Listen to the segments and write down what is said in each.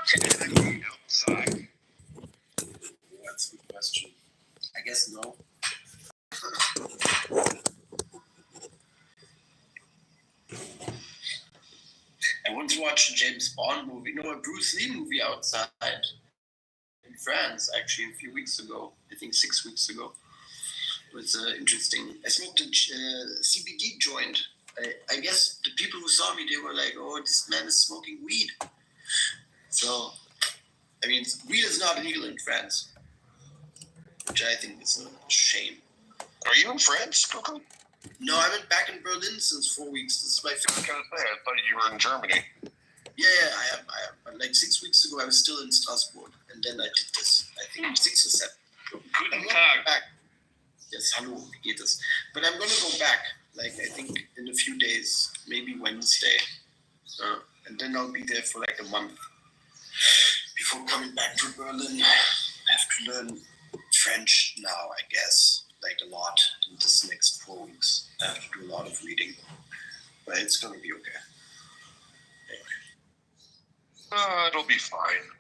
technically outside? That's a good question. I guess no. I once watched a James Bond movie, no, a Bruce Lee movie outside in France, actually, a few weeks ago. I think 6 weeks ago. It was interesting. I smoked a CBD joint. I guess the people who saw me, they were like, oh, this man is smoking weed. So, I mean, weed is not illegal in France, which I think is a shame. Are you in France, Coco? No, I've been back in Berlin since 4 weeks. This is my fifth. I was going to say, I thought you were in Germany. Yeah, I am. But like 6 weeks ago, I was still in Strasbourg, and then I did this. I think 6 or 7. Guten Tag. Back. Yes, hallo, wie geht es? But I'm gonna go back. Like I think in a few days, maybe Wednesday, and then I'll be there for like a month before coming back to Berlin. I have to learn French now, I guess, like a lot in this next 4 weeks. I have to do a lot of reading, but it's gonna be okay. It'll be fine.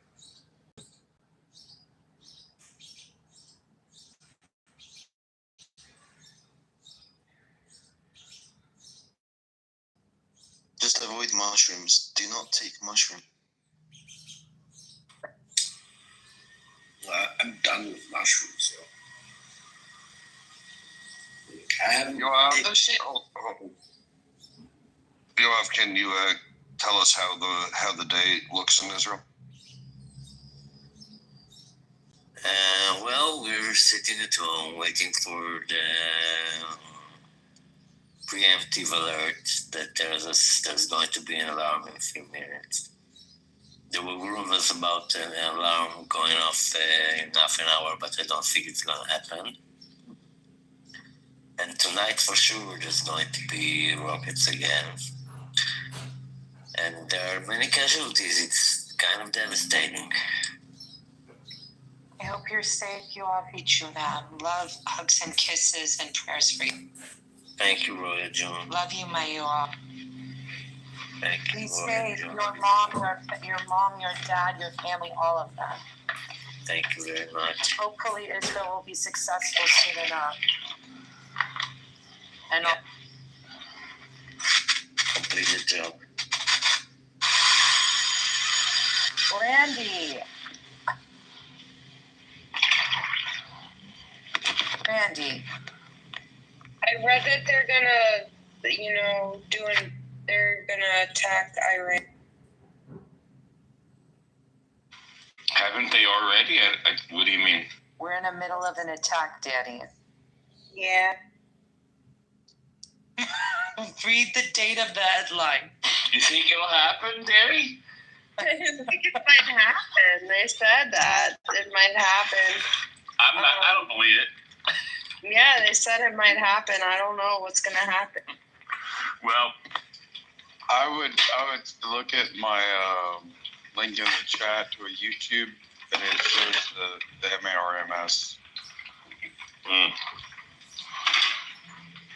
Just avoid mushrooms. Do not take mushrooms. I'm done with mushrooms, so I haven't. Yoav, can you tell us how the day looks in Israel? Well, we're sitting at home waiting for the preemptive alert that there's going to be an alarm in a few minutes. There were rumors about an alarm going off in half an hour, but I don't think it's going to happen. And tonight, for sure, there's going to be rockets again. And there are many casualties. It's kind of devastating. I hope you're safe, Yoav Ichuna. Love, hugs, and kisses, and prayers for you. Thank you, Roya June. Love you, my Yoav. Thank you, Be Roya safe. June. Your mom, your dad, your family, all of them. Thank you very much. Hopefully, Israel will be successful soon enough. And Yeah. Complete the job. Randy. I read that they're gonna, they're gonna attack Iran. Haven't they already? What do you mean? We're in the middle of an attack, Daddy. Yeah. Read the date of the headline. You think it'll happen, Danny? I think it might happen. They said that it might happen. I don't believe it. Yeah, they said it might happen. I don't know what's gonna happen. Well, I would look at my link in the chat to a YouTube, and it shows the MARMS.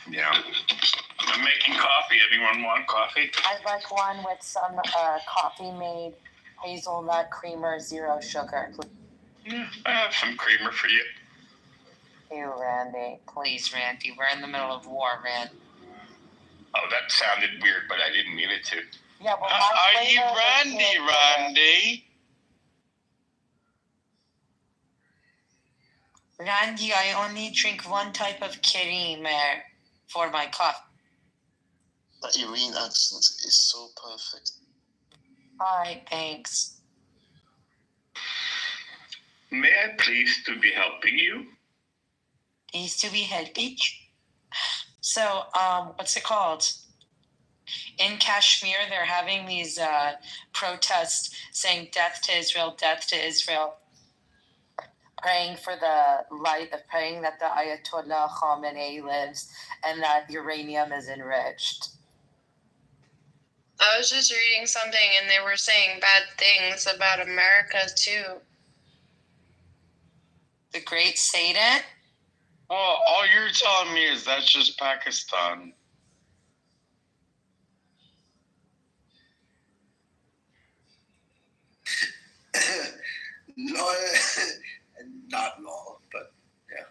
Yeah. I'm making coffee. Anyone want coffee? I'd like one with some coffee made hazelnut creamer, 0 sugar. Yeah, I have some creamer for you. You, Randy. Please, Randy. We're in the middle of war, Randy. Oh, that sounded weird, but I didn't mean it to. Yeah, well, Are you Randy? Randy, I only drink one type of creamer for my coffee. That Irene accent is so perfect. Hi, thanks. May I please to be helping you? Pleased to be helping. So, what's it called? In Kashmir, they're having these protests saying death to Israel, praying for the light, praying that the Ayatollah Khamenei lives and that uranium is enriched. I was just reading something and they were saying bad things about America too. The Great Satan? Well, all you're telling me is that's just Pakistan. lol, and not lol, but yeah.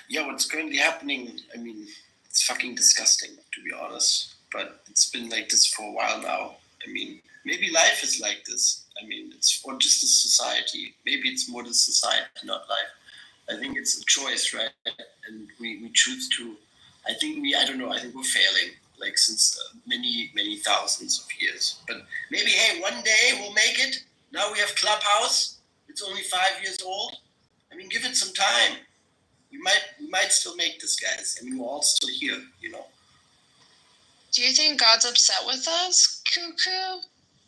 Yeah, what's currently happening, I mean, it's fucking disgusting, to be honest. But it's been like this for a while now. I mean, maybe life is like this. I mean, it's or just the society. Maybe it's more the society, not life. I think it's a choice, right? And we choose to. I think I don't know. I think we're failing, like since many thousands of years. But maybe, hey, one day we'll make it. Now we have Clubhouse. It's only 5 years old. I mean, give it some time. We might still make this, guys. I mean, we're all still here, you know. Do you think God's upset with us, Cuckoo?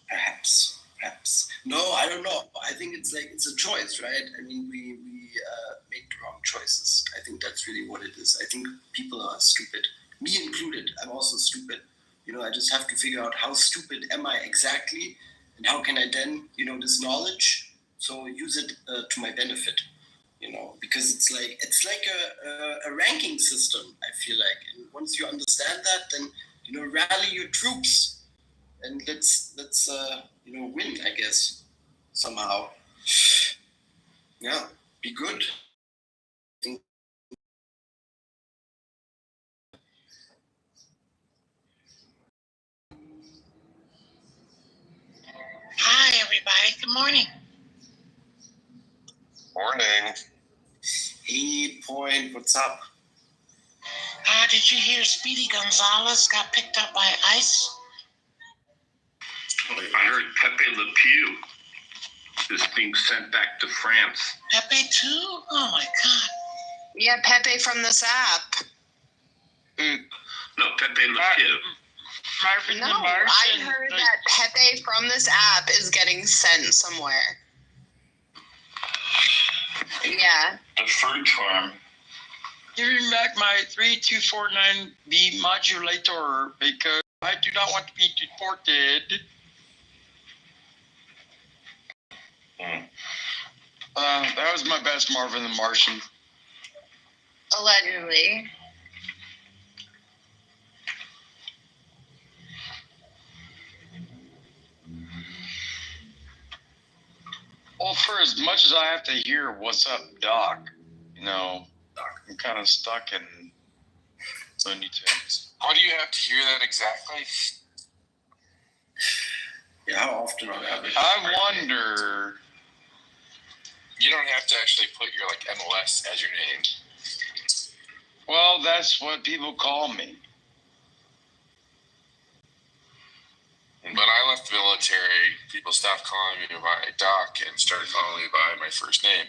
Perhaps. No, I don't know. I think it's a choice, right? I mean, we make the wrong choices. I think that's really what it is. I think people are stupid, me included. I'm also stupid. You know, I just have to figure out how stupid am I exactly, and how can I then, this knowledge, so use it to my benefit. You know, because it's like a ranking system. I feel like, and once you understand that, then rally your troops and let's win. I guess somehow. Yeah, be good. Hi, everybody. Good morning. Morning. Hey, Point, what's up? Did you hear Speedy Gonzalez got picked up by ICE? I heard Pepe Le Pew is being sent back to France. Pepe too? Oh my God. Yeah, Pepe from this app. No, Pepe Le Pew. Marvin No, the Martian. I heard that Pepe from this app is getting sent somewhere. Yeah. The fruit farm. Giving back my 3249B modulator because I do not want to be deported. That was my best Marvin the Martian. Allegedly. Well, for as much as I have to hear "What's up, Doc," I'm kind of stuck in Looney Tunes. Why do you have to hear that exactly? Yeah, how often on average? I wonder. You don't have to actually put your MOS as your name. Well, that's what people call me. When I left the military, people stopped calling me by Doc and started calling me by my first name.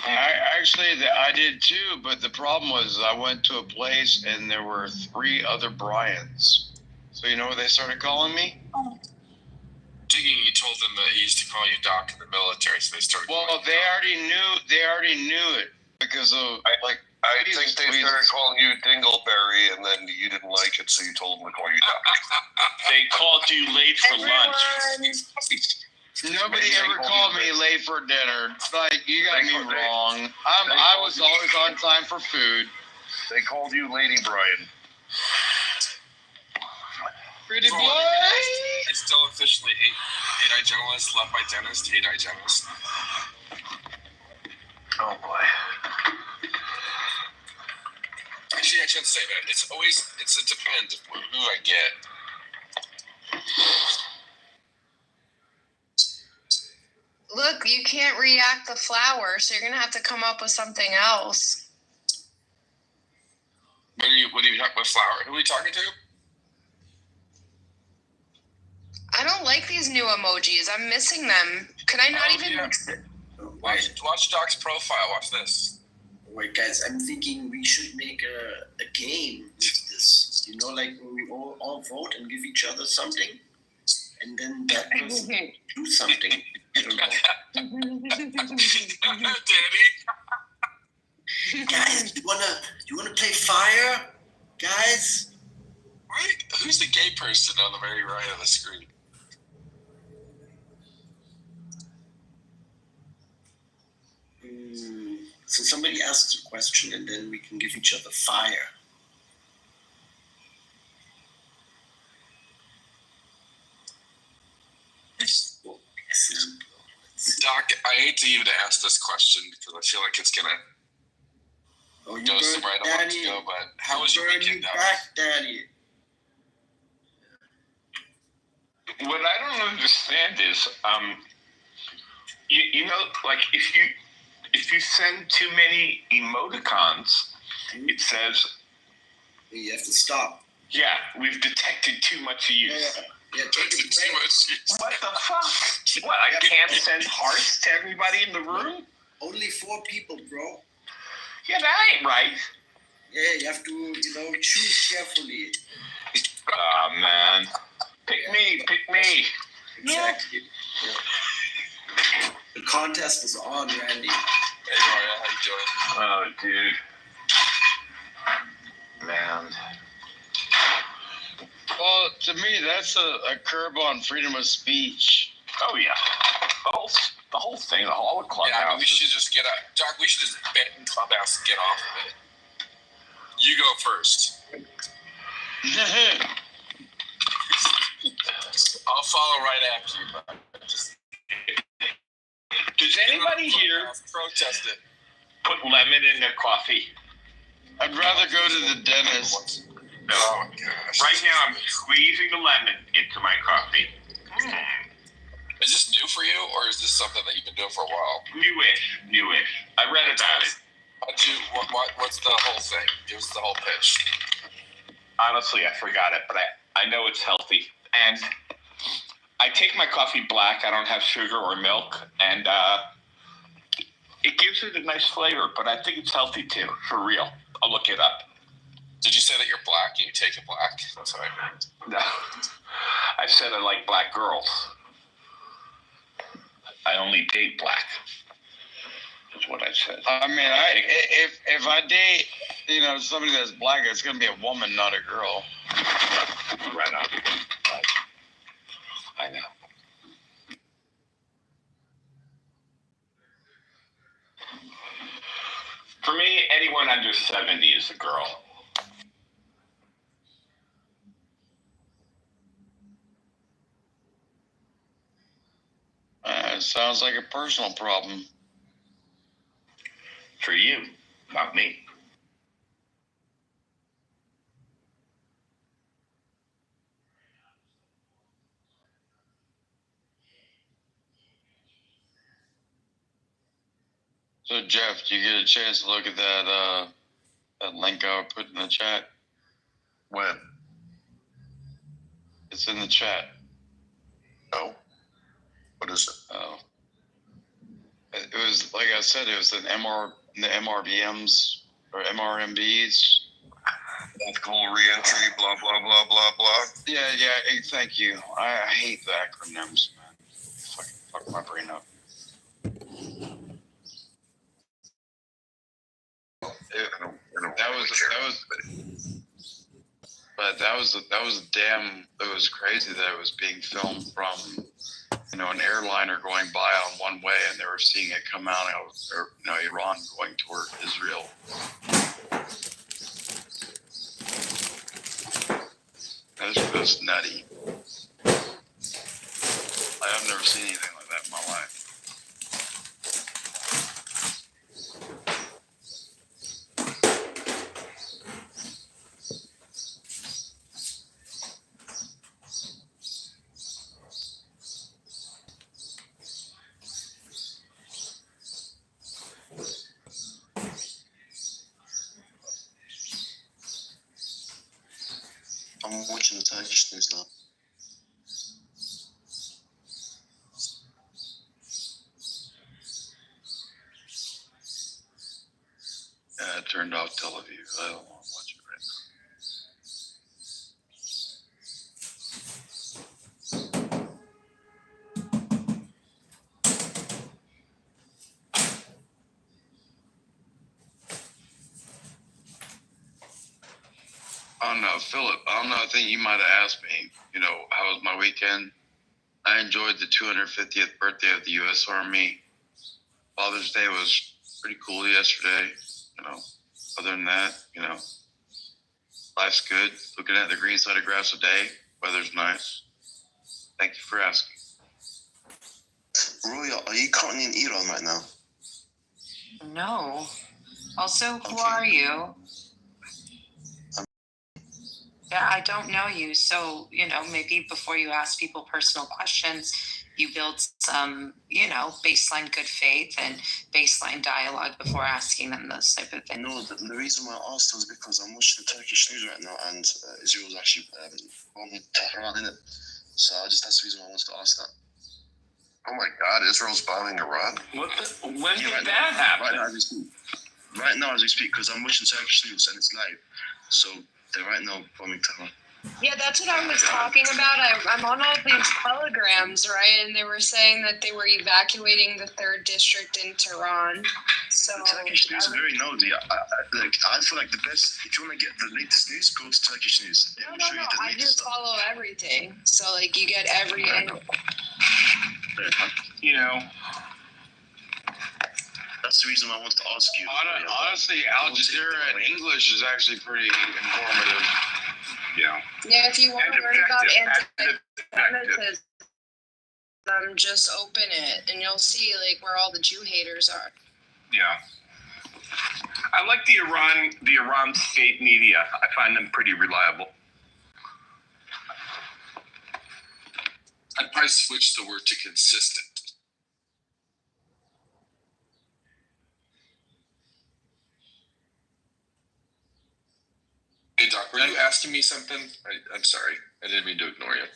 I did too, but the problem was I went to a place and there were 3 other Bryans. So you know what they started calling me? You told them that he used to call you Doc in the military, so they started. Well, they already knew it because of I think they started calling you Dingleberry, and then you didn't like it, so you told them to call you Doc. They called you late for lunch. Nobody ever called me late for dinner. You got me wrong. I was always on time for food. They called you Lady Brian. Pretty boy. I still officially hate journalists, loved by dentist, hate journalists. Oh boy. Actually, I shouldn't say that. It depends who I get. Look, you can't react the flower, so you're gonna have to come up with something else. What are you talking about? Flower? Who are we talking to? I don't like these new emojis. I'm missing them. Could I not even mix it? Watch Doc's profile. Watch this. Wait, guys, I'm thinking we should make a game with this. Where we all vote and give each other something, and then that person do something. I don't know. Danny. Guys, you wanna play fire, guys? Right? Who's the gay person on the very right of the screen? So somebody asks a question, and then we can give each other fire. Example. Doc, I hate to even ask this question because I feel like it's gonna go somewhere I don't want it to go. But how was your weekend, Doc? Back, Daddy. What I don't understand is, you know, like if you send too many emoticons, it says you have to stop. Yeah, we've detected too much use. Yeah, take it too much use. What the fuck? What? I can't send hearts to everybody in the room? Only 4 people, bro. Yeah, that ain't right. Yeah, you have to, choose carefully. Oh man. Pick me. Exactly. Yeah. The contest is on, Randy. Hey, Mario, how you doing? Oh, dude. Man. Well, to me, that's a curb on freedom of speech. Oh yeah. The whole thing, all the clubhouse. Yeah, I mean, we should just get out. Doc, we should just ban Clubhouse and get off of it. You go first. I'll follow right after you, but just Does anybody here protest it? put lemon in their coffee? I'd rather go to the dentist. No. Oh my gosh. Right now, I'm squeezing the lemon into my coffee. Is this new for you, or is this something that you've been doing for a while? Newish. I read about it. What's the whole thing? Give us the whole pitch. Honestly, I forgot it, but I know it's healthy. And I take my coffee black. I don't have sugar or milk. And it gives it a nice flavor, but I think it's healthy too, for real. I'll look it up. Did you say that you're black and you take it black? That's what I heard. No. I said I like black girls. I only date black. That's what I said. I mean, if I date, somebody that's black, it's gonna be a woman, not a girl. Right on. I know. For me, anyone under 70 is a girl. Sounds like a personal problem. For you, not me. So, Jeff, do you get a chance to look at that link I put in the chat? When? It's in the chat. No. What is it? Oh. It was, like I said, it was the MRBMs or MRMBs. Ethical reentry, blah, blah, blah, blah, blah. Yeah, thank you. I hate the acronyms, man. Fuck my brain up. It was crazy that it was being filmed from, an airliner going by on one way, and they were seeing it come out of, Iran going toward Israel. That was nutty. I've never seen anything like that in my life. Очень трагичный знак. I turned off Tel Aviv. I don't want to watch it right now. I don't know, Philip. I think you might have asked me, how was my weekend? I enjoyed the 250th birthday of the U.S. Army. Father's Day was pretty cool yesterday. Other than that, life's good. Looking at the green side of grass a day. Weather's nice. Thank you for asking. Roy, are you currently in Iran right now? No. Also, who Okay. are you? Yeah, I don't know you. So, maybe before you ask people personal questions, you build some, baseline good faith and baseline dialogue before asking them those type of things. No, the reason why I asked was because I'm watching the Turkish news right now, and Israel's actually bombing Tehran, innit? So that's the reason why I wanted to ask that. Oh my God, Israel's bombing Iran? When did that happen? Right now as we speak, because I'm watching Turkish news and it's live. So they're right now bombing Tehran. Yeah, that's what I was talking about. I'm on all these telegrams, right? And they were saying that they were evacuating the 3rd district in Tehran. So the Turkish news are very nosy. I feel like the best, if you want to get the latest news, go to Turkish news. No. I just follow everything. So, you get every angle. That's the reason I wanted to ask you. Honestly, Al Jazeera in English is actually pretty informative. Yeah, if you want to learn about anti-Semitism, just open it and you'll see where all the Jew haters are. Yeah. I like the Iran state media. I find them pretty reliable. I'd probably switch the word to consistent. Hey, Doc, were you asking me something? I'm sorry. I didn't mean to ignore you.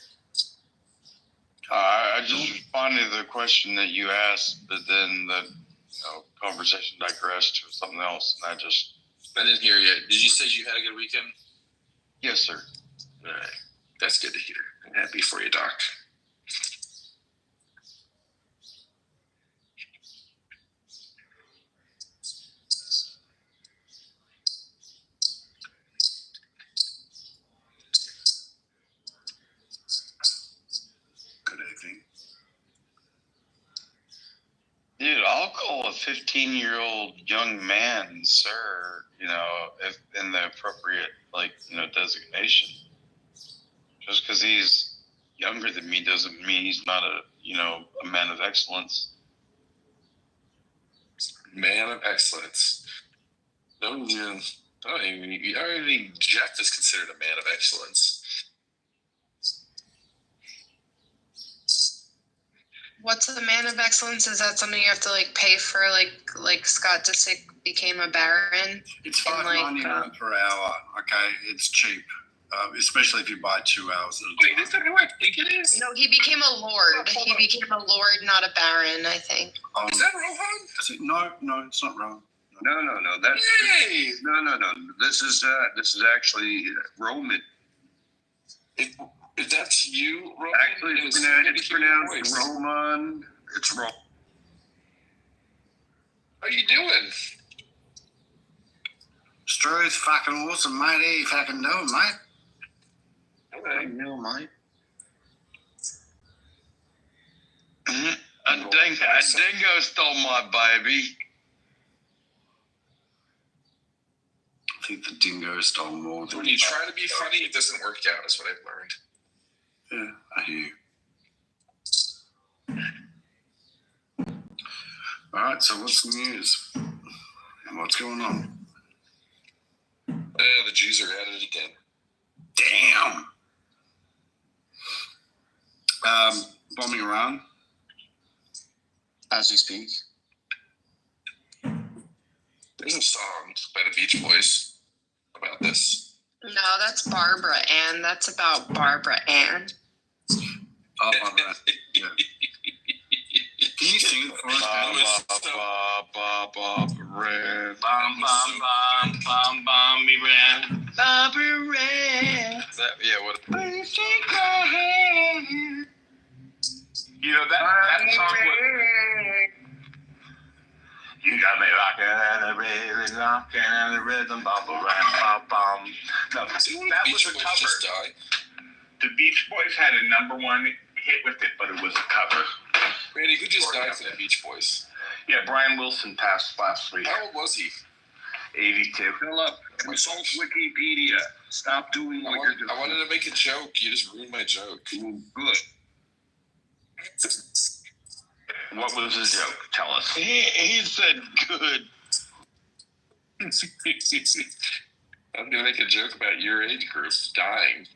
I just responded to the question that you asked, but then the conversation digressed to something else, and I didn't hear you. Did you say you had a good weekend? Yes, sir. All right. That's good to hear. I'm happy for you, Doc. Good evening. Dude, I'll call a 15-year-old young man, sir, if in the appropriate, designation. Just because he's younger than me doesn't mean he's not a man of excellence. Man of excellence. I mean, Jeff is considered a man of excellence. What's a man of excellence? Is that something you have to pay for? Like Scott Disick became a baron. It's $5.99 per hour. Okay, it's cheap, especially if you buy 2 hours at a time. Wait, is that how I think it is? No, he became a lord. He became a lord, not a baron, I think. Is that Rohan? No, it's not wrong. No. That's Hey! no. This is actually Roman. If that's you, Roman, Actually, it's pronounced Roman. It's Roman. How you doing? Stru's fucking awesome, mate. How you fucking doing, mate? Okay. No, mate. A dingo stole my baby. I think the dingo stole more than... When you try to be funny, it doesn't work out, is what I've learned. Yeah, I hear you. All right, so what's the news? What's going on? The Jews are at it again. Damn. Bombing Iran. As we speak. There's a song by the Beach Boys about this. No, that's Barbara Ann. That's about Barbara Ann. Oh, Barbara. Yeah. Can you sing it for us? Red. Barbara Ann. What? Please take my hand. That song was... You got me rocking and the rhythm, bum. No, that was a cover. The Beach Boys had a #1 hit with it, but it was a cover. Randy, who just died for the Beach Boys? Yeah, Brian Wilson passed last week. How old was he? 82. Philip, consult Wikipedia. Stop doing what you're doing. I wanted to make a joke. You just ruined my joke. Good. What was the joke? Tell us. He said good. I'm gonna make a joke about your age group dying.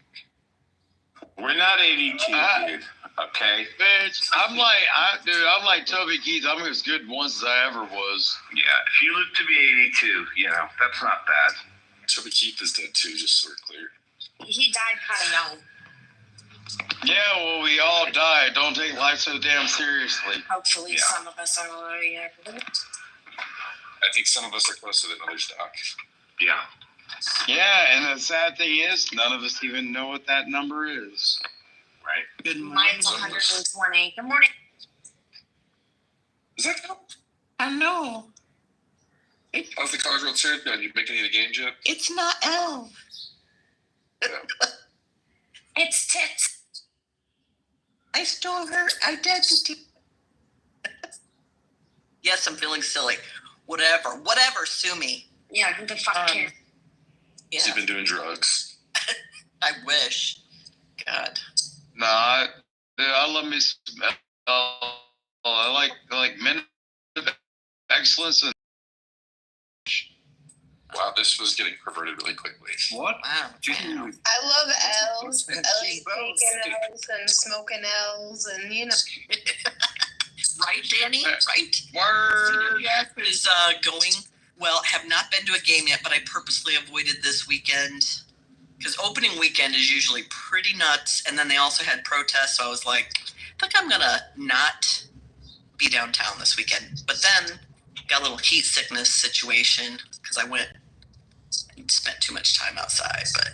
We're not 82, dude. Okay. Bitch, I'm like Toby Keith. I'm as good once as I ever was. Yeah, if you live to be 82, that's not bad. Toby Keith is dead too, just so we're clear. He died kind of young. Yeah, well, we all die. Don't take life so damn seriously. Hopefully, some of us are already I think some of us are closer than others, Doc. Yeah. Yeah, and the sad thing is, none of us even know what that number is. Right. Good morning. Mine's 120. Good morning. Does that count? I know. How's the College World Series going? You make any of the games yet? It's not L. It's tits. I stole her identity. Yes, I'm feeling silly. Whatever, sue me. Yeah, who the fuck cares? Has he been doing drugs? I wish. God. Nah, I love me some. I like men of excellence and. Wow, this was getting perverted really quickly. What? Wow. I love L's. I like taking L's and smoking L's and, Right, Danny? Right? Word. CWF is going, well, have not been to a game yet, but I purposely avoided this weekend because opening weekend is usually pretty nuts. And then they also had protests. So I was like, I think I'm going to not be downtown this weekend. But then got a little heat sickness situation because I spent too much time outside. But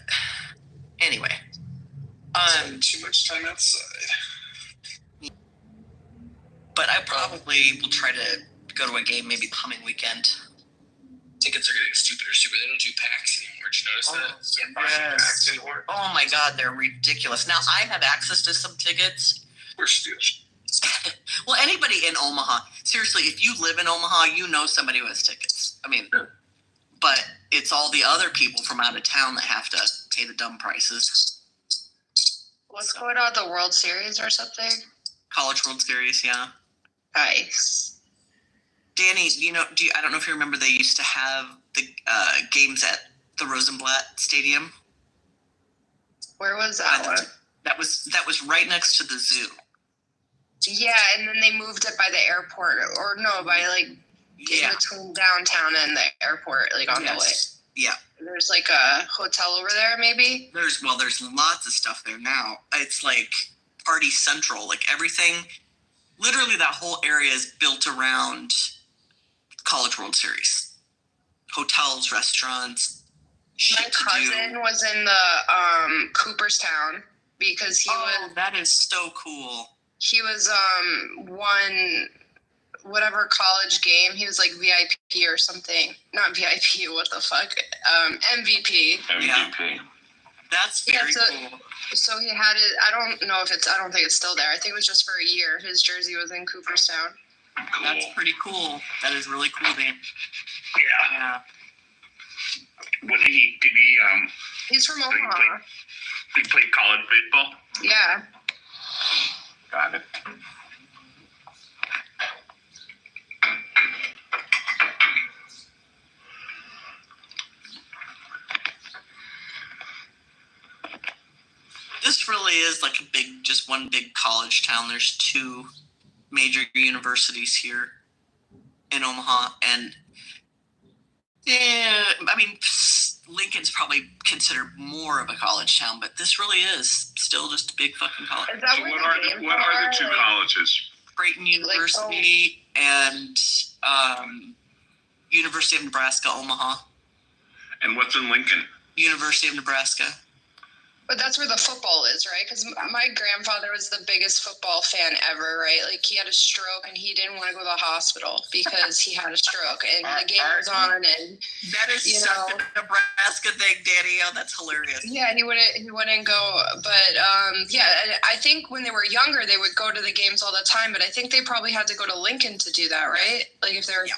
anyway. Too much time outside. But I probably will try to go to a game maybe coming weekend. Tickets are getting stupider. They don't do packs anymore. Did you notice that? Yes. Packs anymore. Oh my God, they're ridiculous. Now I have access to some tickets. Where should do it? Well, anybody in Omaha, seriously, if you live in Omaha, you know somebody who has tickets. I mean, but it's all the other people from out of town that have to pay the dumb prices. What's going on, the World Series or something? College World Series, yeah. Nice. Danny, I don't know if you remember, they used to have the games at the Rosenblatt Stadium. Where was that one? That was right next to the zoo. Yeah, and then they moved it by the airport, by in between downtown and the airport, on the way. Yeah. There's like a hotel over there, maybe. There's lots of stuff there now. It's like Party Central, like everything. Literally, that whole area is built around College World Series. Hotels, restaurants. My cousin was in the Cooperstown because he was. That is so cool. He was won whatever college game. He was like VIP or something. Not VIP. What the fuck? MVP. MVP. That's very cool. So he had it. I don't think it's still there. I think it was just for a year. His jersey was in Cooperstown. Cool. That's pretty cool. That is really cool, Dan. Yeah. What did he? He's from Omaha. He played college baseball. Yeah. Got it. This really is like just one big college town. There's two major universities here in Omaha, and Lincoln's probably considered more of a college town, but this really is still just a big fucking college. So what are the two colleges? Creighton University and University of Nebraska, Omaha. And what's in Lincoln? University of Nebraska. But that's where the football is, right? Because my grandfather was the biggest football fan ever, right? Like, he had a stroke and he didn't want to go to the hospital because he had a stroke. And the game was on, and that is such a Nebraska thing, Danny. Oh, that's hilarious. Yeah, he wouldn't go. But I think when they were younger, they would go to the games all the time. But I think they probably had to go to Lincoln to do that, right? Like, if they're. Yeah.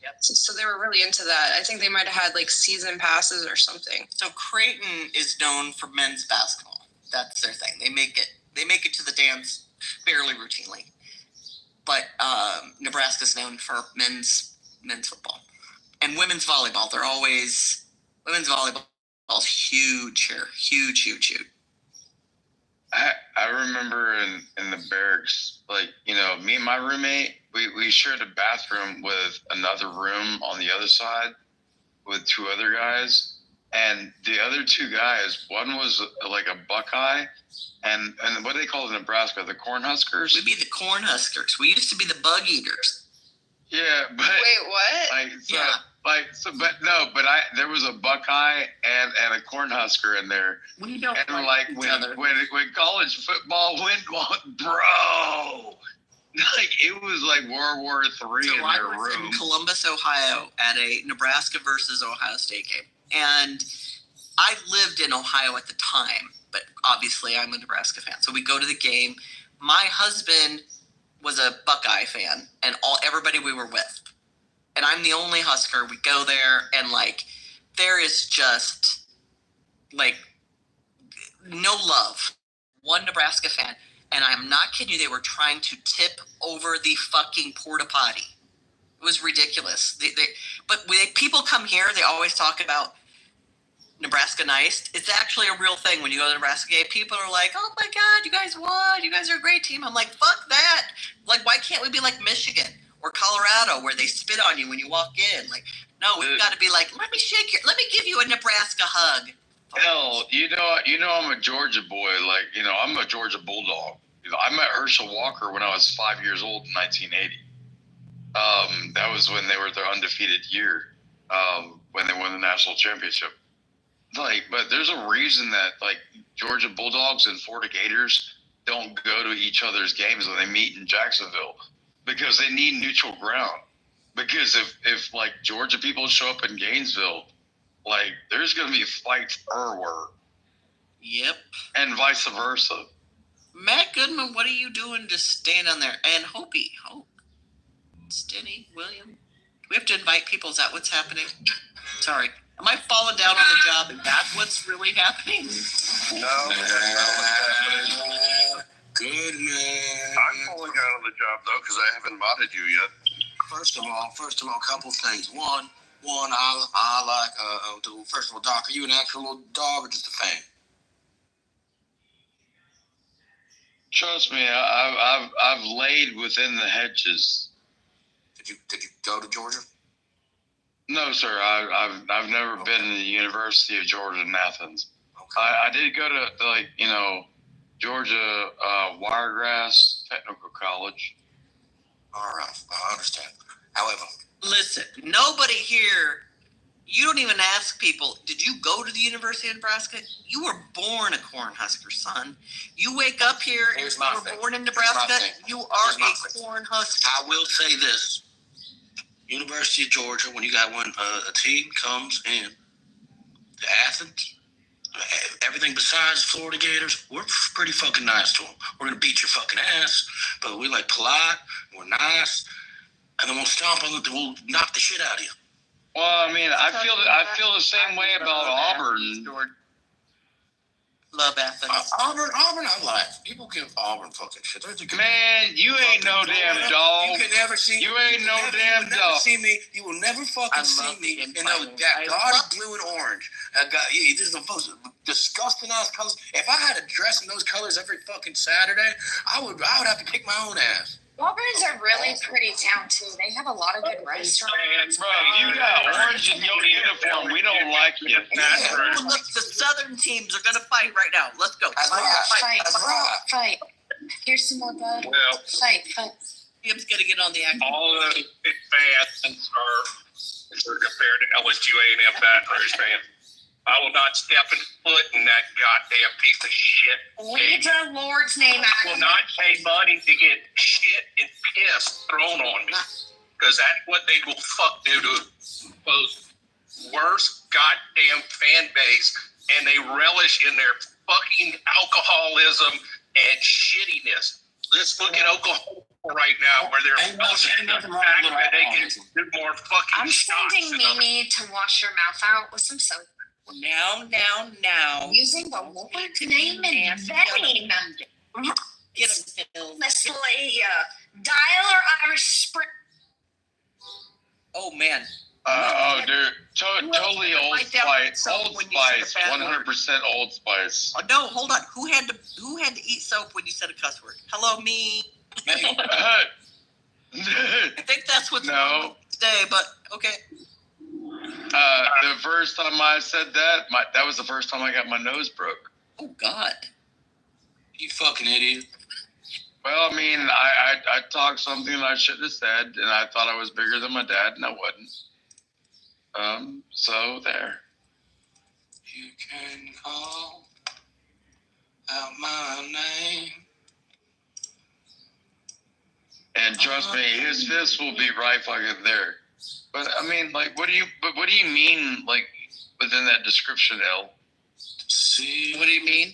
Yep. So they were really into that. I think they might have had like season passes or something. So Creighton is known for men's basketball. That's their thing. They make it to the dance fairly routinely. but Nebraska's known for men's football and women's volleyball. They're always women's volleyball is huge here, huge. I remember in the barracks, like, you know, me and my roommate, we shared a bathroom with another room on the other side with two other guys. And the other two guys, one was like a Buckeye, and what do they call it in Nebraska? The Cornhuskers? We'd be the Cornhuskers. We used to be the Bug Eaters. Yeah, but wait, what? There was a Buckeye and a Cornhusker in there. We don't and like when college football went on, bro, like it was like World War III in their room. I was in Columbus, Ohio, at a Nebraska versus Ohio State game. And I lived in Ohio at the time, but obviously I'm a Nebraska fan. So we go to the game. My husband was a Buckeye fan, and everybody we were with. And I'm the only Husker. We go there, and like there is just like no love. One Nebraska fan, and I'm not kidding you, they were trying to tip over the fucking porta potty. It was ridiculous. But when people come here, they always talk about Nebraska nice. It's actually a real thing. When you go to the Nebraska game, people are like, oh my God, you guys won. You guys are a great team. I'm like, fuck that. Like, why can't we be like Michigan or Colorado where they spit on you when you walk in? Like, no, we've got to be like, let me give you a Nebraska hug. Hell, you know, I'm a Georgia boy. Like, you know, I'm a Georgia Bulldog. You know, I met Herschel Walker when I was 5 years old in 1980. That was when they were their undefeated year, when they won the national championship. Like, but there's a reason that like Georgia Bulldogs and Florida Gators don't go to each other's games when they meet in Jacksonville, because they need neutral ground. Because if like Georgia people show up in Gainesville, like there's going to be fights everywhere. Yep. And vice versa. Matt Goodman, what are you doing just standing there? And Hope, Stinny, William. Do we have to invite people? Is that what's happening? Sorry. Am I falling down on the job and that's what's really happening? No, that's not what's happening. Good man. I'm falling out on the job though because I haven't modded you yet. First of all, a couple things. One, I like. First of all, Doc, are you an actual little dog or just a fan? Trust me, I've laid within the hedges. Did you go to Georgia? No, sir. I've never been to the University of Georgia in Athens. Okay. I did go to Georgia Wiregrass Technical College. All right, I understand. However, listen, nobody here. You don't even ask people, did you go to the University of Nebraska? You were born a Cornhusker, son. You wake up here and you were born in Nebraska, you are a Cornhusker. I will say this. University of Georgia, when you got a team comes in to Athens, everything besides Florida Gators, we're pretty fucking nice to them. We're going to beat your fucking ass, but we're like polite, we're nice, and then we'll knock the shit out of you. Well, I mean, I feel the same way about Auburn. Love Athens. Auburn, I like. People give Auburn fucking shit. Man, you ain't no damn dog. You can never see. You ain't no damn dog. You will never fucking see me in that gaudy blue and orange. This is the most disgusting ass colors. If I had to dress in those colors every fucking Saturday, I would have to kick my own ass. Auburn's a really pretty town too. They have a lot of good restaurants. Bro, you got orange in your uniform. We don't like you. Look, the Southern teams are gonna fight right now. Let's go. Fight. Here's some more bud. Well, fight. Jim's gonna get on the act. All the big fans are compared to LSU A&M Baton Rouge fans. I will not step a foot in that goddamn piece of shit. Leave the Lord's name out. I will not pay money to get shit and piss thrown on me. Because that's what they will do to those worst goddamn fan base. And they relish in their fucking alcoholism and shittiness. Let's look at Oklahoma right now where they're relishing the fact that they can do more fucking I'm sending Mimi to wash your mouth out with some soap. Now. Using the Lord's name in vain. Get him, Phil. Miss Leah, dial her man. Oh, dude. Totally Old Spice. Old Spice. 100% Old Spice. Oh, no, hold on. Who had to eat soap when you said a cuss word? Hello, me. I think that's what's wrong today, but okay. The first time I said that, that was the first time I got my nose broke. Oh, God. You fucking idiot. Well, I mean, I talked something I shouldn't have said, and I thought I was bigger than my dad, and I wasn't. So there. You can call out my name. And trust me, his fist will be right fucking there. But I mean, like, what do you mean, like, within that description, L? See, what do you mean?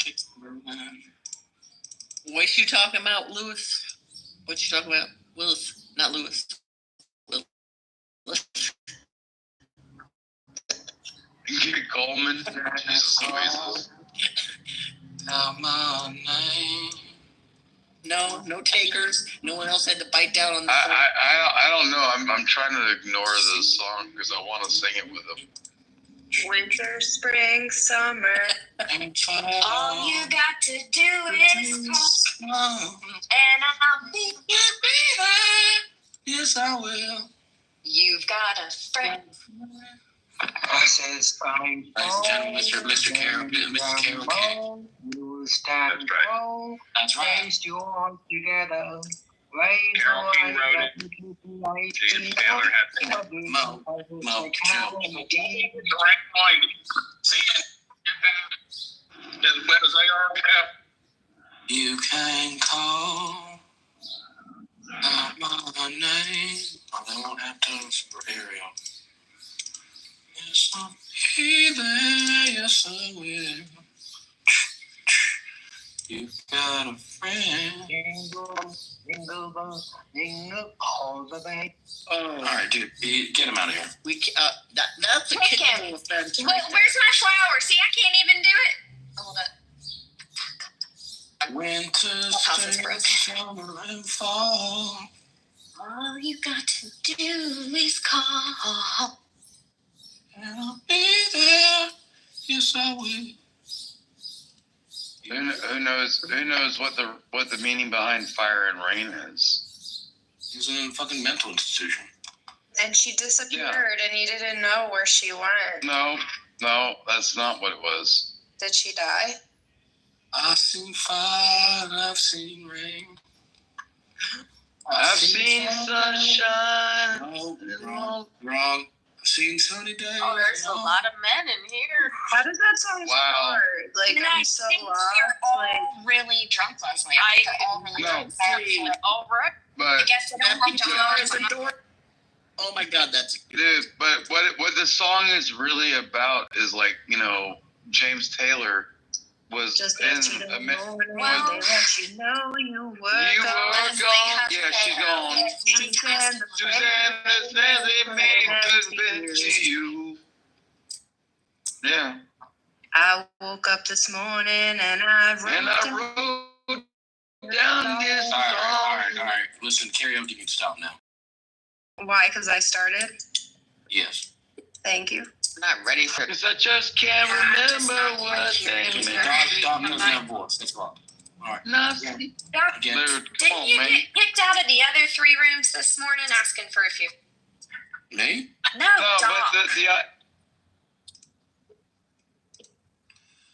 What you talking about, Lewis? What you talking about, Willis? Not Lewis. Willis. Coleman. Jesus Christ. My name. No takers. No one else had to bite down on the phone. I don't know. I'm trying to ignore this song because I want to sing it with them. Winter, spring, summer. All you got to do is call, and I'll be there. Yes, I will. You've got a friend. I says, fine. Ladies and gentlemen, Mr. Carroll, Mr. Carroll King. You stand tall. That's right. Raise your arms together. Raise Carroll King wrote it. James Taylor had it. Mo, chill. Direct point. See, as wet as they are now. You can call out my name. Oh, they won't have those for Ariel. Yes, I'll be there. Yes, I will. You've got a friend. Jingle all the way. All right, dude, get him out of here. That's a Kick him. kid offense. Where's my flower? See, I can't even do it. Hold up. Winter, spring, summer, and fall. All you got to do is call. And I'll be there. Yes, I will. Who knows what the meaning behind fire and rain is? He's in a fucking mental institution. And she disappeared, and you didn't know where she went. No, that's not what it was. Did she die? I've seen fire, I've seen rain. I've seen sunshine. Wrong. I've seen sunny days. Oh, there's a lot of men in here. How does that song start? Like, And I'm I so think lost. you're all Like, really drunk, Leslie. I think they're all really drunk. All right. But I guess they don't have to. Oh my God, that's dude, but what the song is really about is, like, you know, James Taylor was just in let you know, a they let you know you were gone. Yeah, she's gone. Suzanne says it made good to you. Yeah. I woke up this morning and I wrote down this song. All right. Listen, karaoke can stop now. Why? Because I started? Yes. Thank you. I'm not ready for it. Because I just can't remember what they meant. Dog knows no voice. That's wrong. All right. Doc, Again. didn't you get kicked out of the other 3 rooms this morning asking for a few? Me? No, Doc.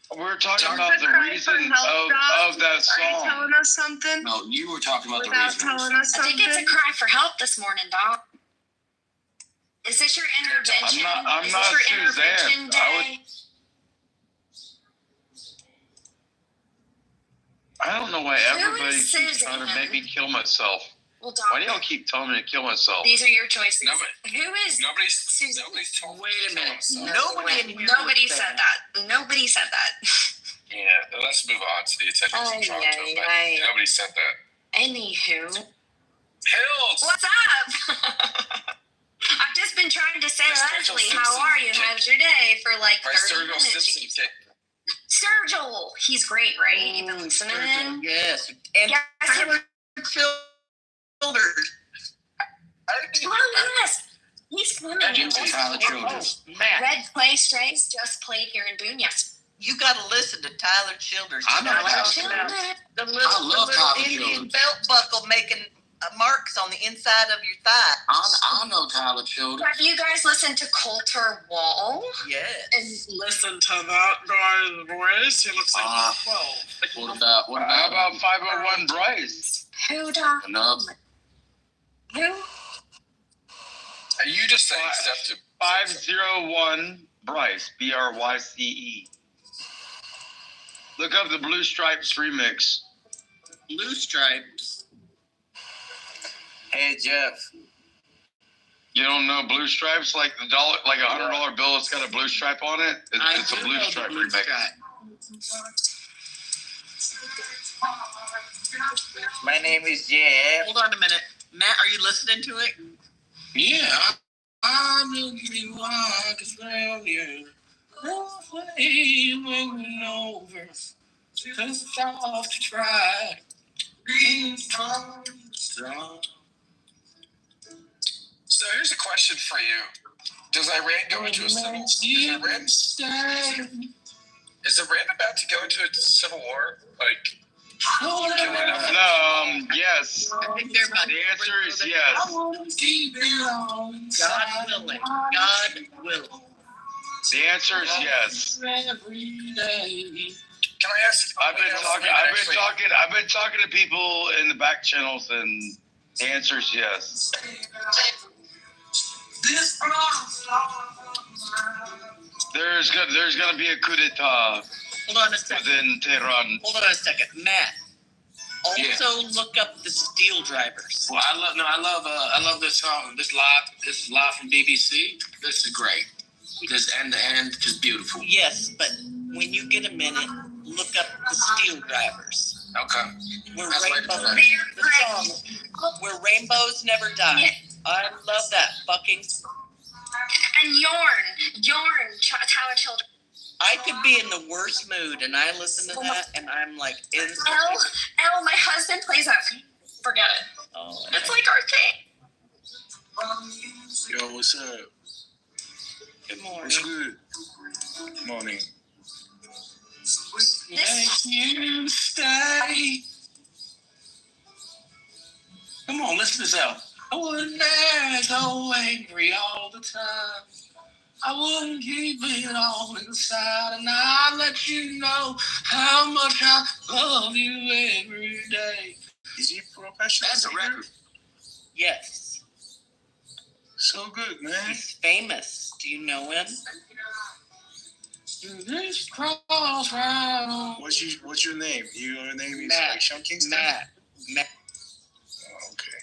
But we're talking about the reason of that song. Are you telling us something? No, you were talking about the Without reason. telling us I something? think it's a cry for help this morning, Doc. Is this your intervention? I'm Is not this your Suzanne. intervention day? I don't know why Who everybody is keeps trying to Suzanne? make me kill myself. Well, Why do Doc, y'all keep telling me to kill myself? these are your choices. Nobody- Who is Susan? Nobody's told me. Wait a minute. Nobody said that. Nobody said that. Yeah, let's move on to the attendees from Toronto. But nobody said that. Anywho. Hills! What's up? I've just been trying to say, Sturgill Leslie, how Simpson are you? kicked. How's your day? For like Right, 30 Sturgill minutes. Simpson kicked. Sturgill, he's great, right? You've been listening? Yes. And Yes. Tyler Childers. Oh, yes. He's Jim's and Tyler Childers. Red Clay Strays just played here in Boone. Yes. You got to listen to Tyler Childers. I know Tyler Childers. The little Tyler Indian Childers. belt buckle making marks on the inside of your thigh. I know Tyler Childers. Have you guys listened to Coulter Wall? Yes. And Listen to that guy's voice. He looks like he's 12. How about 501 Bryce? who died? Enough. Who? Are you just saying stuff to 501 Bryce, BRYCE. Look up the Blue Stripes remix. Blue Stripes. Hey, Jeff. You don't know Blue Stripes? Like the dollar, like $100 bill that's got a blue stripe on it? It's a Blue Stripe remix. My name is Jeff. Hold on a minute. Matt, are you listening to it? Yeah, I'm looking like a failure. Halfway moving over. Just off to try. Being strong. So here's a question for you. Does Iran go into a civil Is Iran about to go into a civil war? Like, yes. I think they're about The answer is yes. God willing. God willing. The answer is yes. Can I ask? I've been talking to people in the back channels, and the answer is yes. There's gonna be a coup d'etat Hold on a second. within Tehran. Hold on a second. Matt. Also look up the Steel Drivers. Well, I love this song. This live from BBC. This is great. This end to end, just beautiful. Yes, but when you get a minute, look up the Steel Drivers. Okay. Where Rainbows Never Die. I love that fucking. And Yorn, Tyler Childers. I could be in the worst mood, and I listen to that, and I'm like instantly. Elle, my husband plays that. Forget it. Oh, It's like our thing. Yo, what's up? Good morning. What's good? Good morning. Make you stay. Come on, listen to this out. I wouldn't dare go angry all the time. I wouldn't keep it all inside, and I'd let you know how much I love you every day. Is he professional? That's a record. Yes. So good, man. He's famous. Do you know him? This cross right. What's your name? Your name is Matt. like Sean Kingston? Matt. Oh, okay.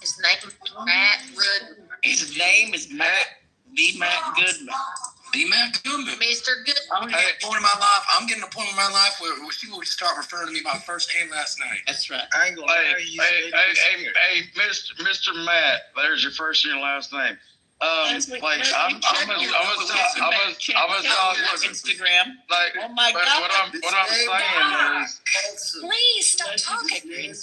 His name is Matt Goodman. His name is Matt. The Matt Goodman. The Matt Goodman. Mr. Goodman. Hey, point in my life. I'm getting a point in my life where people would start referring to me by first and last name. That's right. I ain't gonna lie. Hey, Mr. Matt, there's your first and your last name. I'm gonna talk Instagram. Like, oh my God! What I'm saying is, Please stop talking.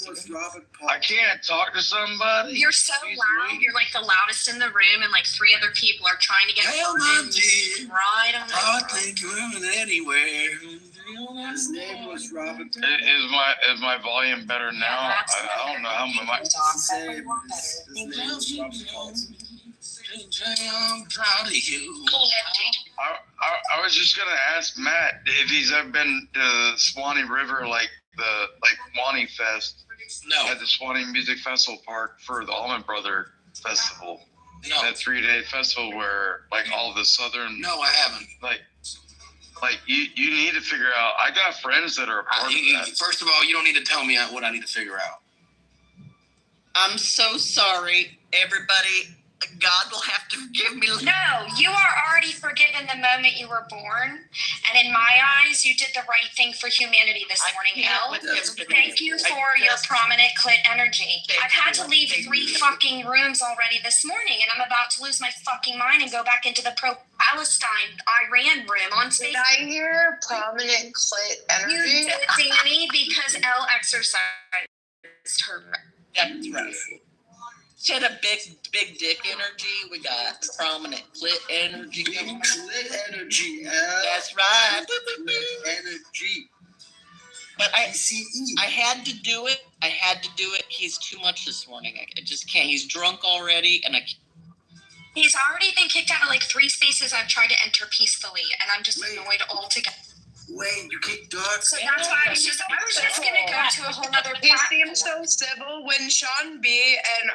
I can't talk to somebody. You're so loud. You're like the loudest in the room, and like 3 other people are trying to get Hell, my dear. right on I the think you're anywhere. His name was Robin. Is my volume better now? I don't know how my mic. His name was Robin. I'm proud of you. I was just gonna ask Matt if he's ever been to the Swanee River, like Swanee Fest. No. At the Swanee Music Festival Park for the Allman Brother Festival. No. That 3-day festival where like all the southern. No, I haven't. Like you need to figure out. I got friends that are a part of that. First of all, you don't need to tell me what I need to figure out. I'm so sorry, everybody. God will have to forgive me. No, you are already forgiven the moment you were born. And in my eyes, you did the right thing for humanity this morning, Elle. Thank you for your prominent clit energy. I've had to leave 3 fucking rooms already this morning, and I'm about to lose my fucking mind and go back into the pro-Palestine, Iran room on space. Did I hear prominent clit energy? You did, Danny, because Elle exercised her. That's right. Instead of big dick energy, we got prominent clit energy. Clit energy, That's right. Clit energy. But I had to do it. He's too much this morning. I just can't. He's drunk already, and I can't. He's already been kicked out of like 3 spaces I've tried to enter peacefully, and I'm just annoyed altogether. Wait, you kicked Doug? So that's why I was just gonna go to a whole nother He platform. seemed so civil when Sean B and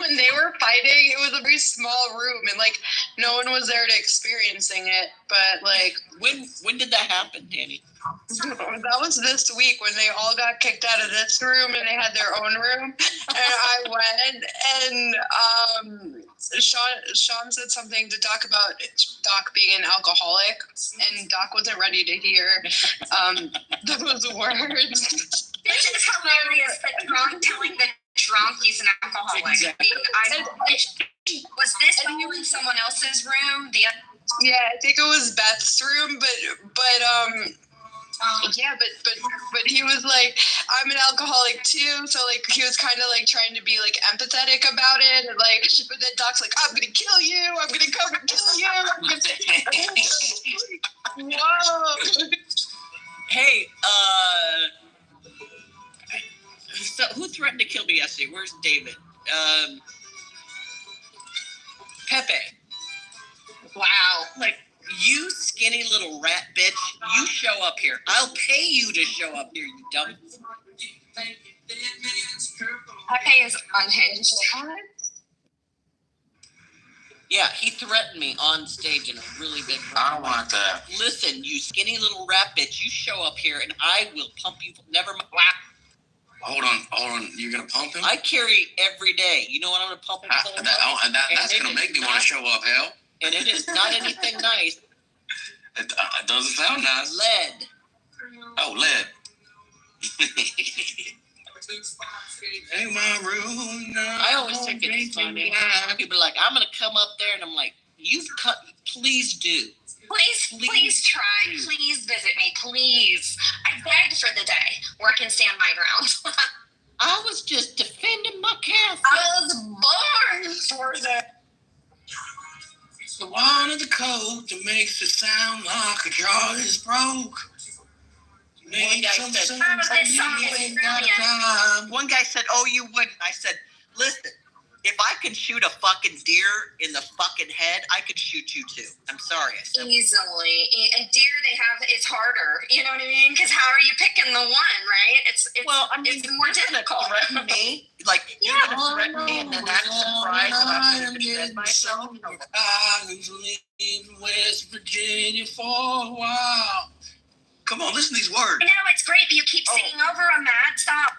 when they were fighting, it was a very small room and like no one was there to experiencing it. But like when did that happen, Danny? That was this week when they all got kicked out of this room and they had their own room. And I went and Sean said something to Doc about Doc being an alcoholic, and Doc wasn't ready to hear those words. This is hilarious. The drunk telling the drunk he's an alcoholic. Exactly. Was this all in someone else's room? Yeah, I think it was Beth's room, but he was like, I'm an alcoholic too, so like he was kind of like trying to be like empathetic about it, and like, but then Doc's like, I'm gonna kill you, I'm gonna come and kill you. Whoa. Hey, so who threatened to kill me yesterday? Where's David? Pepe. Wow. Like, you skinny little rat bitch, you show up here. I'll pay you to show up here, you dumb. Pepe is unhinged. Yeah, he threatened me on stage in a really big room. I don't want that. Listen, you skinny little rat bitch, you show up here and I will pump you. Never mind. Hold on. You're gonna pump him? I carry every day. You know what I'm gonna pump him for? That's gonna make me want to show up, hell. And it is not anything nice. It doesn't sound nice. Lead. Oh, lead. Hey, my room now. I always think it's funny. People are like, I'm gonna come up there, and I'm like, please do. Please try. Please visit me. Please. I begged for the day where I can stand my ground. I was just defending my castle. I was born for that. The one in the coat that makes it sound like a jaw is broke. One guy said, oh, you wouldn't. I said, listen, if I can shoot a fucking deer in the fucking head, I could shoot you too. I'm sorry. I said, easily. And deer, it's harder. You know what I mean? Because how are you picking the one, right? It's more difficult. Threaten me. Like, you're going to threaten me and then act surprised that I'm going to defend myself. I was leaving West Virginia for a while. Come on, listen to these words. I know, it's great, but you keep singing over them, Matt. Stop.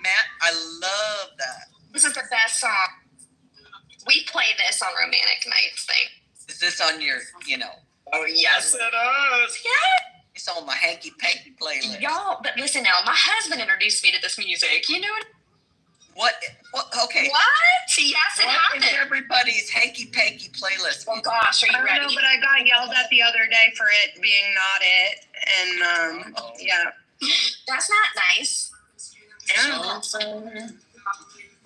Matt, I love that. This is the best song. We play this on romantic nights thing. Is this on your, Oh, yes, it is. Yeah. It's on my hanky-panky playlist. Y'all, but listen now, my husband introduced me to this music. You know what? Okay. What? Yes, it happened. What is everybody's hanky-panky playlist? Oh, gosh, are you ready? I don't know, but I got yelled at the other day for it being not it. And, yeah. That's not nice. Yeah.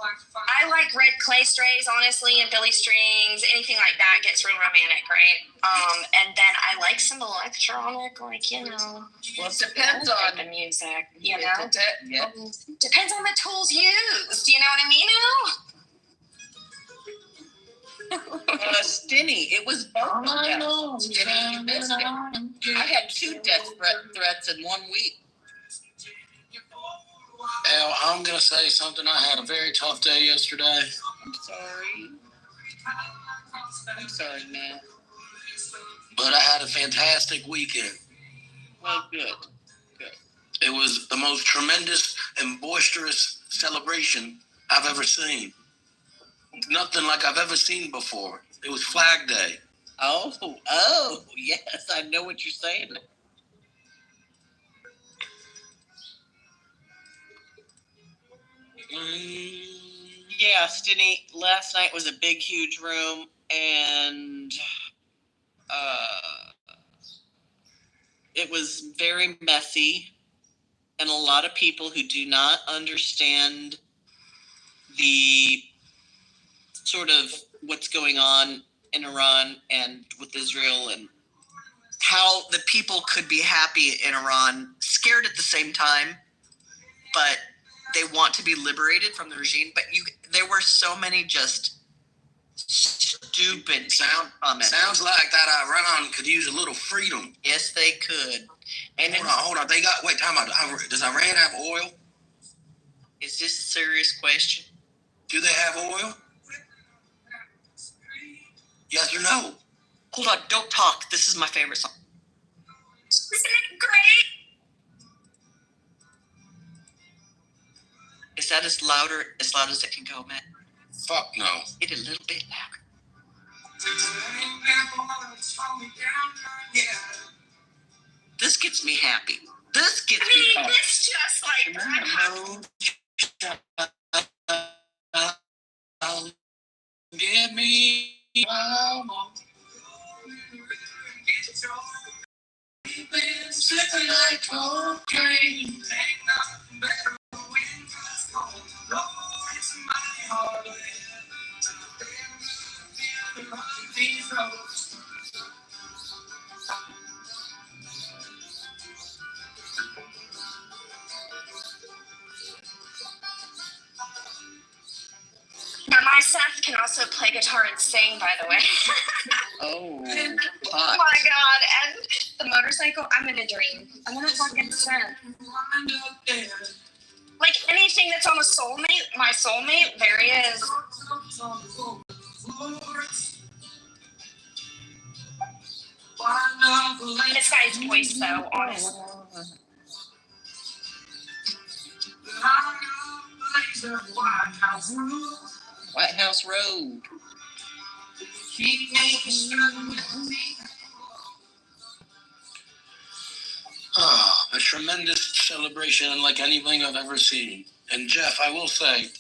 I like Red Clay Strays, honestly, and Billy Strings. Anything like that gets real romantic, right? And then I like some electronic, Well, it depends on the music, you know? Yeah. Depends on the tools used, you know what I mean now? Stinny, it was both of them. Stinny, you missed it. I had 2 death threats in 1 week. Al, I'm going to say something. I had a very tough day yesterday. I'm sorry, man. But I had a fantastic weekend. Well, good. It was the most tremendous and boisterous celebration I've ever seen. Nothing like I've ever seen before. It was Flag Day. Oh, yes, I know what you're saying. Yeah, Stinny, last night was a big, huge room, and it was very messy, and a lot of people who do not understand the sort of what's going on in Iran and with Israel and how the people could be happy in Iran, scared at the same time, but they want to be liberated from the regime. But there were so many just stupid comments. Sounds like that Iran could use a little freedom. Yes, they could. And hold on. Time out. Does Iran have oil? Is this a serious question? Do they have oil? Yes or no? Hold on, don't talk. This is my favorite song. Isn't it great? Is that as loud as it can go, Matt? Fuck no. Get a little bit louder. This gets me happy. This gets me happy. This just Get me. Slipping like cocaine. Ain't nothing better when just gone. Lord, it's my heart. These roads. Now, my Seth can also play guitar and sing, by the way. Oh, oh my God. And the motorcycle, I'm in a dream. I'm going to fucking sing. Like anything that's on a soulmate, my soulmate, there he is. This guy's voice, though, honestly. White House Road. Oh, a tremendous celebration unlike anything I've ever seen. And Jeff, I will say,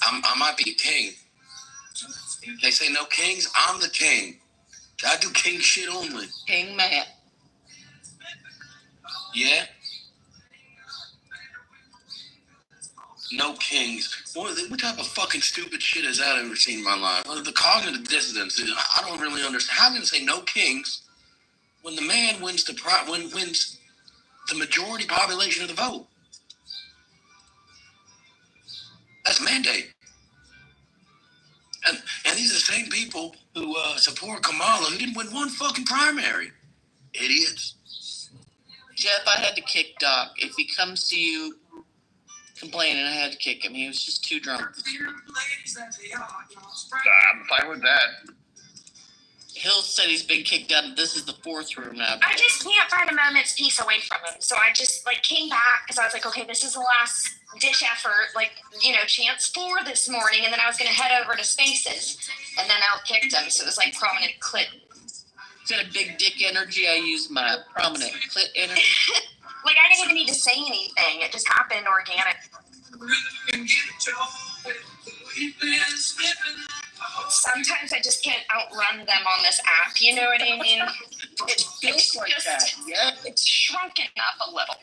I might be king. They say no kings. I'm the king. I do king shit only. King Matt. Yeah? No kings. What type of fucking stupid shit has that ever seen in my life? Well, the cognitive dissonance, I don't really understand. How can they say no kings when the man wins wins the majority population of the vote? That's mandate. And these are the same people who support Kamala who didn't win one fucking primary. Idiots. Jeff, I had to kick Doc. If he comes to you complaining, I had to kick him. He was just too drunk. I'm fine with that. Hill said he's been kicked out. This is the fourth room now. I just can't find a moment's peace away from him. So I just came back because I was like, okay, this is the last ditch effort, chance 4 this morning. And then I was going to head over to Spaces and then out kicked him. So it was like prominent clit. Instead of big dick energy, I use my prominent clit energy. I didn't even need to say anything. It just happened organic. Sometimes I just can't outrun them on this app. You know what I mean? It's like just, that. Yeah. It's shrunken up a little.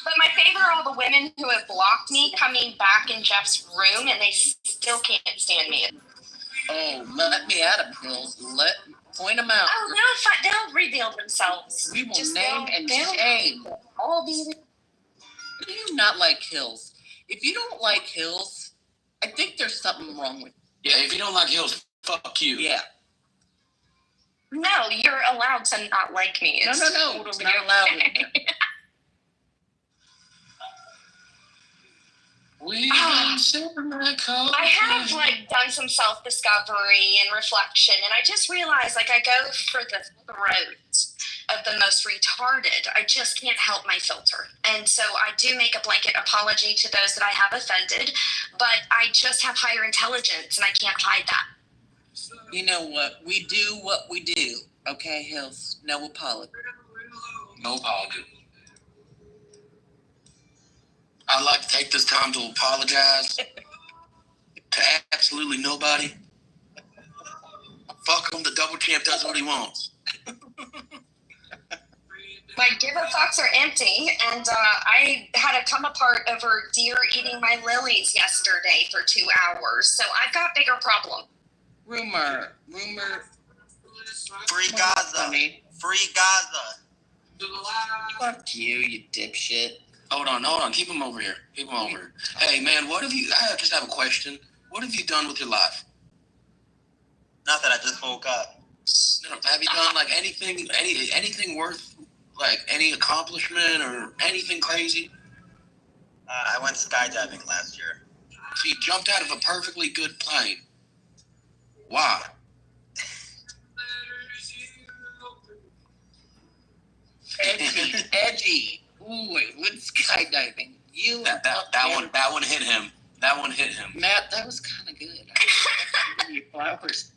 But my favorite are all the women who have blocked me coming back in Jeff's room, and they still can't stand me. Oh, let me at them, Hills. Point them out. Oh, they'll reveal themselves. We will just name and shame. All these. Do you not like Hills? If you don't like Hills, I think there's something wrong with you. Yeah, if you don't like Hills, fuck you. Yeah. No, you're allowed to not like me. No. You're not allowed to. I have done some self-discovery and reflection, and I just realized I go for the throat of the most retarded. I just can't help my filter. And so I do make a blanket apology to those that I have offended, but I just have higher intelligence and I can't hide that. You know what? We do what we do. Okay, Hills? No apology. No apology. I'd like to take this time to apologize to absolutely nobody. double champ does what he wants. My give a fucks are empty, and I had a come apart over deer eating my lilies yesterday for 2 hours, so I've got bigger problem. Rumor. Free Gaza. Free Gaza. Fuck you dipshit. Hold on. Keep him over here. Hey, man, I just have a question. What have you done with your life? Nothing, I just woke up. No, have you done, like, anything worth, like, any accomplishment or anything crazy? I went skydiving last year. So you jumped out of a perfectly good plane. Why? Edgy. Ooh, with skydiving. That one hit him. Matt, that was kind of good. I give you flowers.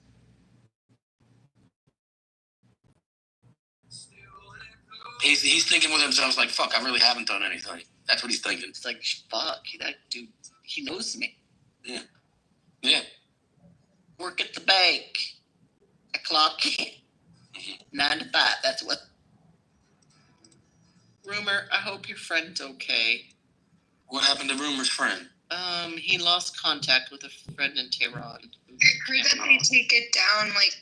He's thinking with himself, like, fuck, I really haven't done anything. That's what he's thinking. It's like, fuck, that dude, he knows me. Yeah. Work at the bank. I clock in. 9 to 5, that's what. Rumor, I hope your friend's okay. What happened to Rumor's friend? He lost contact with a friend in Tehran. I heard that they take it down, like,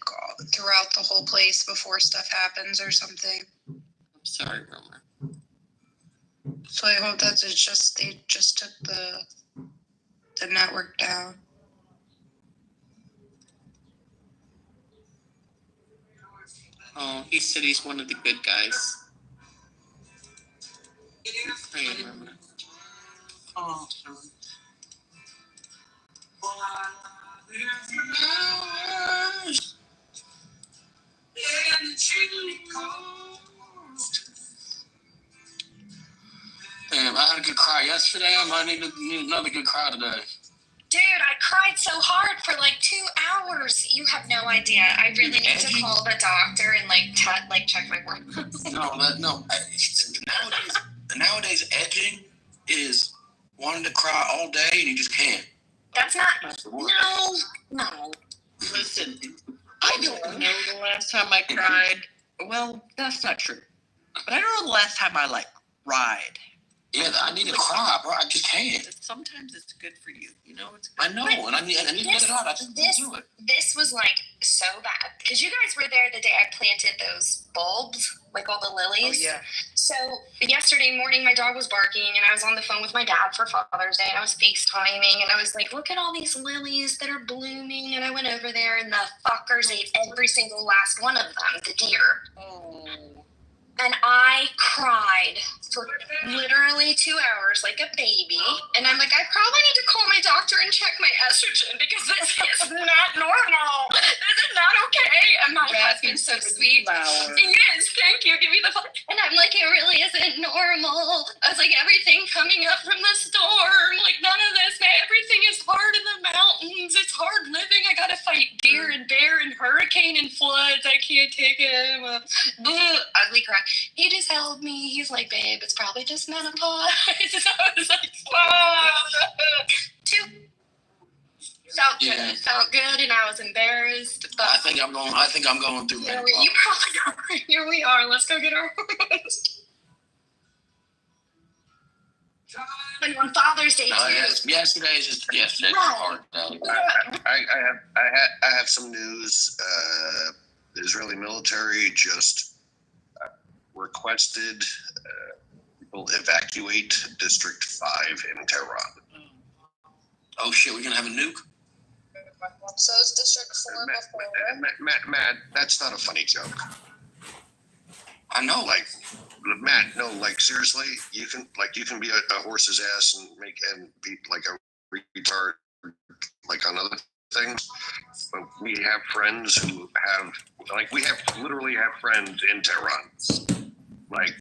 throughout the whole place before stuff happens or something. I'm sorry, Rumor. So I hope that they just took the network down. Oh, he said he's one of the good guys. Oh, damn, I had a good cry yesterday. I might need another good cry today. Dude, I cried so hard for like 2 hours. You have no idea. I really need to call the doctor and check my hormones. No. Nowadays, edging is wanting to cry all day and you just can't. That's not. No. Listen, I don't know the last time I cried. Well, that's not true. But I don't know the last time I cried. Yeah, I need to cry, bro. I just can't. Sometimes it's good for you. You know, it's good. I know, and I need to get it out. I just need to do it. This was so bad because you guys were there the day I planted those bulbs, like all the lilies. Oh, yeah. So yesterday morning, my dog was barking, and I was on the phone with my dad for Father's Day, and I was FaceTiming, and I was like, look at all these lilies that are blooming, and I went over there, and the fuckers ate every single last one of them, the deer. Oh. And I cried for literally 2 hours like a baby. And I'm like, I probably need to call my doctor and check my estrogen because this is not normal. This is not okay. And my husband's so sweet. Yes, thank you. Give me the phone. And I'm like, it really isn't normal. I was like, everything coming up from the storm. Like, none of this, man. Everything is hard in the mountains. It's hard living. I got to fight deer and bear and hurricane and floods. I can't take it. Ugly cry. He just held me. He's like, babe, it's probably just menopause. So I was like, felt good, and I was embarrassed. But I think I'm going through menopause. You probably are. Here we are. Let's go get our hormones. And on Father's Day too. Yesterday is just yesterday. Right. I have some news. The Israeli military just requested people evacuate District 5 in Tehran. Oh shit, we're gonna have a nuke? So it's District 4 before. Matt, that's not a funny joke. I know. Matt, no, seriously, you can be a horse's ass and be like a retard, on other things. But we have friends who have, we literally have friends in Tehran.